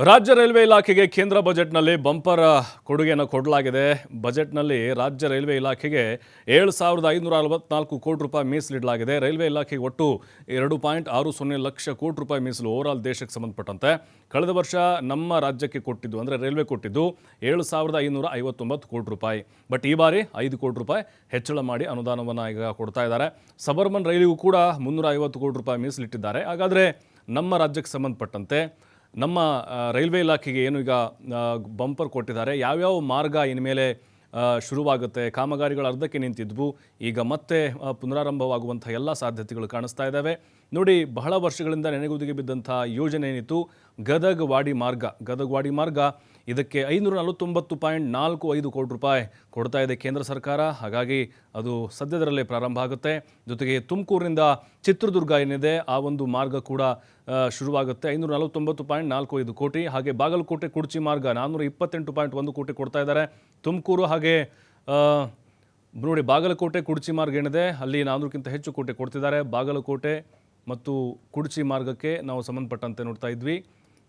ರಾಜ್ಯ ರೈಲ್ವೆ ಇಲಾಖೆಗೆ ಕೇಂದ್ರ ಬಜೆಟ್ನಲ್ಲಿ ಬಂಪರ್ ಕೊಡುಗೆಯನ್ನು ಕೊಡಲಾಗಿದೆ. ಬಜೆಟ್ನಲ್ಲಿ ರಾಜ್ಯ ರೈಲ್ವೆ ಇಲಾಖೆಗೆ 7,544 ಕೋಟಿ ರೂಪಾಯಿ ಮೀಸಲಿಡಲಾಗಿದೆ. ರೈಲ್ವೆ ಇಲಾಖೆಗೆ ಒಟ್ಟು 2.60 ಲಕ್ಷ ಕೋಟಿ ರೂಪಾಯಿ ಮೀಸಲು ಓವರಾಲ್ ದೇಶಕ್ಕೆ ಸಂಬಂಧಪಟ್ಟಂತೆ. ಕಳೆದ ವರ್ಷ ನಮ್ಮ ರಾಜ್ಯಕ್ಕೆ ಕೊಟ್ಟಿದ್ದು ಅಂದರೆ ರೈಲ್ವೆ ಕೊಟ್ಟಿದ್ದು 7,559 ಕೋಟಿ ರೂಪಾಯಿ. ಬಟ್ ಈ ಬಾರಿ 5 ಕೋಟಿ ರೂಪಾಯಿ ಹೆಚ್ಚಳ ಮಾಡಿ ಅನುದಾನವನ್ನು ಈಗ ಕೊಡ್ತಾ ಇದ್ದಾರೆ. ಸಬರ್ಬನ್ ರೈಲಿಗೂ ಕೂಡ 350 ಕೋಟಿ ರೂಪಾಯಿ ಮೀಸಲಿಟ್ಟಿದ್ದಾರೆ. ಹಾಗಾದರೆ ನಮ್ಮ ರಾಜ್ಯಕ್ಕೆ ಸಂಬಂಧಪಟ್ಟಂತೆ ನಮ್ಮ ರೈಲ್ವೆ ಇಲಾಖೆಗೆ ಏನು ಈಗ ಬಂಪರ್ ಕೊಟ್ಟಿದ್ದಾರೆ, ಯಾವ್ಯಾವ ಮಾರ್ಗ ಇನ್ಮೇಲೆ ಶುರುವಾಗುತ್ತೆ, ಕಾಮಗಾರಿಗಳು ಅರ್ಧಕ್ಕೆ ನಿಂತಿದ್ವು, ಈಗ ಮತ್ತೆ ಪುನರಾರಂಭವಾಗುವಂಥ ಎಲ್ಲ ಸಾಧ್ಯತೆಗಳು ಕಾಣಿಸ್ತಾ ಇದ್ದಾವೆ. ನೋಡಿ, ಬಹಳ ವರ್ಷಗಳಿಂದ ನೆನೆಗುದಿಗೆ ಬಿದ್ದಂಥ ಯೋಜನೆ ಏನಿತ್ತು ಗದಗ ವಾಡಿ ಮಾರ್ಗ, ಇದಕ್ಕೆ 549.45 ಕೋಟಿ ರೂಪಾಯಿ ಕೊಡ್ತಾ ಇದೆ ಕೇಂದ್ರ ಸರ್ಕಾರ. ಹಾಗಾಗಿ ಅದು ಸದ್ಯದರಲ್ಲೇ ಪ್ರಾರಂಭ ಆಗುತ್ತೆ. ಜೊತೆಗೆ ತುಮಕೂರಿನಿಂದ ಚಿತ್ರದುರ್ಗ ಏನಿದೆ ಆ ಒಂದು ಮಾರ್ಗ ಕೂಡ ಶುರುವಾಗುತ್ತೆ. 549.45 ಕೋಟಿ. ಹಾಗೆ ಬಾಗಲಕೋಟೆ ಕುಡ್ಚಿ ಮಾರ್ಗ 428.1 ಕೋಟಿ ಕೊಡ್ತಾ ಇದ್ದಾರೆ. ತುಮಕೂರು ಹಾಗೆ ನೋಡಿ, ಬಾಗಲಕೋಟೆ ಕುಡ್ಚಿ ಮಾರ್ಗ ಏನಿದೆ ಅಲ್ಲಿ 400ಕ್ಕಿಂತ ಹೆಚ್ಚು ಕೋಟಿ ಕೊಡ್ತಿದ್ದಾರೆ. ಬಾಗಲಕೋಟೆ ಮತ್ತು ಕುಡ್ಚಿ ಮಾರ್ಗಕ್ಕೆ ನಾವು ಸಂಬಂಧಪಟ್ಟಂತೆ ನೋಡ್ತಾ ಇದ್ವಿ.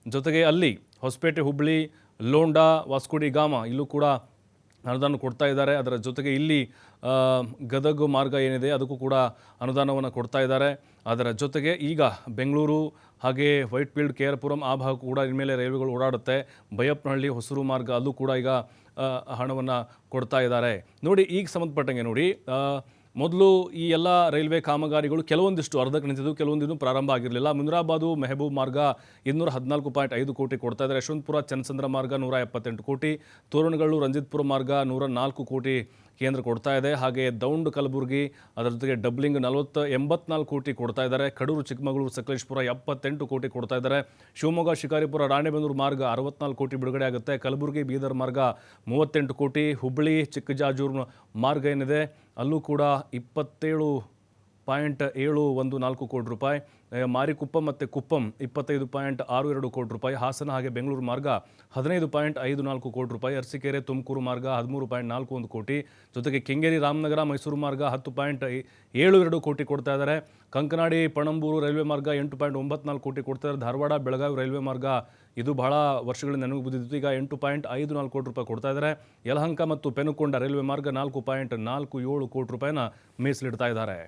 ಜೊತೆಗೆ ಅಲ್ಲಿ ಹೊಸಪೇಟೆ, ಹುಬ್ಬಳ್ಳಿ, ಲೋಂಡಾ, ವಾಸ್ಕೋಡಿ ಗಾಮ ಇಲ್ಲೂ ಕೂಡ ಅನುದಾನ ಕೊಡ್ತಾ ಇದ್ದಾರೆ. ಅದರ ಜೊತೆಗೆ ಇಲ್ಲಿ ಗದಗ ಮಾರ್ಗ ಏನಿದೆ ಅದಕ್ಕೂ ಕೂಡ ಅನುದಾನವನ್ನು ಕೊಡ್ತಾ ಇದ್ದಾರೆ. ಅದರ ಜೊತೆಗೆ ಈಗ ಬೆಂಗಳೂರು ಹಾಗೆ ವೈಟ್ಫೀಲ್ಡ್, KR ಪುರಂ ಆ ಭಾಗ ಕೂಡ ಇನ್ಮೇಲೆ ರೈಲ್ವೆಗಳು ಓಡಾಡುತ್ತೆ. ಬೈಯಪ್ಪನಹಳ್ಳಿ, ಹೊಸೂರು ಮಾರ್ಗ ಅಲ್ಲೂ ಕೂಡ ಈಗ ಹಣವನ್ನು ಕೊಡ್ತಾ ಇದ್ದಾರೆ. ನೋಡಿ, ಈಗ ಸಂಬಂಧಪಟ್ಟಂಗೆ ನೋಡಿ, ಮೊದಲು ಈ ಎಲ್ಲ ರೈಲ್ವೆ ಕಾಮಗಾರಿಗಳು ಕೆಲವೊಂದಿಷ್ಟು ಅರ್ಧಕ್ಕೆ ನಿಂತಿದ್ದು, ಕೆಲವೊಂದಿನ್ನು ಪ್ರಾರಂಭ ಆಗಿರಲಿಲ್ಲ. ಮುನಿರಾಬಾದು ಮೆಹಬೂಬ್ ಮಾರ್ಗ 214.5 ಕೋಟಿ ಕೊಡ್ತಾ ಇದ್ದಾರೆ. ಯಶವಂತಪುರ ಚನ್ನಸಂದ್ರ ಮಾರ್ಗ 178 ಕೋಟಿ, ತೋರಣಗಲ್ಲು ರಂಜಿತ್ಪುರ ಮಾರ್ಗ 104 ಕೋಟಿ ಕೇಂದ್ರ ಕೊಡ್ತಾ ಇದೆ. ಹಾಗೆ ದೌಂಡ್ ಕಲಬುರಗಿ ಅದರ ಜೊತೆಗೆ ಡಬ್ಲಿಂಗ್ 84 ಕೋಟಿ ಕೊಡ್ತಾ ಇದ್ದಾರೆ. ಕಡೂರು ಚಿಕ್ಕಮಗಳೂರು ಸಕಲೇಶಪುರ 78 ಕೋಟಿ ಕೊಡ್ತಾ ಇದ್ದಾರೆ. ಶಿವಮೊಗ್ಗ ಶಿಕಾರಿಪುರ ರಾಣೆಬೆನ್ನೂರು ಮಾರ್ಗ 64 ಕೋಟಿ ಬಿಡುಗಡೆ ಆಗುತ್ತೆ. ಕಲಬುರಗಿ ಬೀದರ್ ಮಾರ್ಗ 38 ಕೋಟಿ. ಹುಬ್ಬಳ್ಳಿ ಚಿಕ್ಕಜಾಜೂರು ಮಾರ್ಗ ಏನಿದೆ ಅಲ್ಲೂ ಕೂಡ 27.714 ಕೋಟಿ ರೂಪಾಯಿ. ಮಾರಿಕುಪ್ಪಂ ಮತ್ತು ಕುಪ್ಪಂ 25.62 ಕೋಟಿ ರೂಪಾಯಿ. ಹಾಸನ ಹಾಗೆ ಬೆಂಗಳೂರು ಮಾರ್ಗ 15.54 ಕೋಟಿ ರೂಪಾಯಿ. ಅರಸೀಕೆರೆ ತುಮಕೂರು ಮಾರ್ಗ 13.41 ಕೋಟಿ. ಜೊತೆಗೆ ಕೆಂಗೇರಿ ರಾಮನಗರ ಮೈಸೂರು ಮಾರ್ಗ 10.72 ಕೋಟಿ ಕೊಡ್ತಾ ಇದ್ದಾರೆ. ಕಂಕನಾಡಿ ಪಣಂಬೂರು ರೈಲ್ವೆ ಮಾರ್ಗ 8.94 ಕೋಟಿ ಕೊಡ್ತಾ ಇದ್ದಾರೆ. ಧಾರವಾಡ ಬೆಳಗಾವಿ ರೈಲ್ವೆ ಮಾರ್ಗ ಇದು ಬಹಳ ವರ್ಷಗಳಿಂದ ನೆನಪು ಬಿದ್ದಿತ್ತು, ಈಗ 8.54 ಕೋಟಿ ರೂಪಾಯಿ ಕೊಡ್ತಾ ಇದ್ದಾರೆ. ಯಲಹಂಕ ಮತ್ತು ಪೆನುಕೊಂಡ ರೈಲ್ವೆ ಮಾರ್ಗ 4.47 ಕೋಟಿ ರೂಪಾಯಿನ ಮೀಸಲಿಡ್ತಾ ಇದ್ದಾರೆ.